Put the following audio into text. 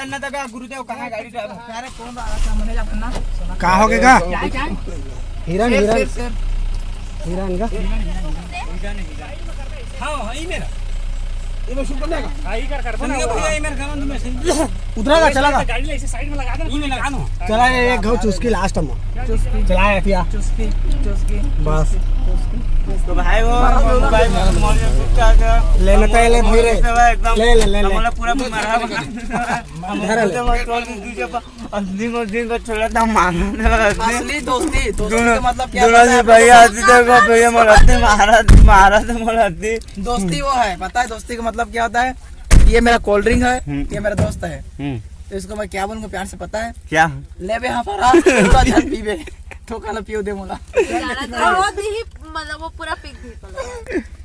जानना था का गुरुदेव कहाँ गाड़ी ड्राइवर। अरे कौन आ रहा था मैंने अपना कहाँ हो गया हिरन का हाँ ये मेरा ये मैं शूट करने का आई कर भैया ये मेरा काम में सही उतरेगा चलेगा गाड़ी ले इसे साइड में लगा दे ये में लगा दो चला एक घाव चुस्की लास्ट में चुस्की चलाया फिर चुस्की बस तो भाई वो भाई क्या लेने पहले धीरे ले ले ले ले मतलब पूरा मरा धर ले दिन को छोड़ा था मारने असली दोस्ती का मतलब क्या होता है भैया आती देखो भैया मारा तो मराती दोस्ती वो है पता है दोस्ती का मतलब क्या होता है ये मेरा कोल्ड ड्रिंक है ये मेरा दोस्त है तो इसको मैं क्या बोलूंगा प्यार से पता है क्या ले बे हाँ फरा पूरा जन पीबे तो खाना पियो दे मोला बहुत ही मतलब वो पूरा पिक भी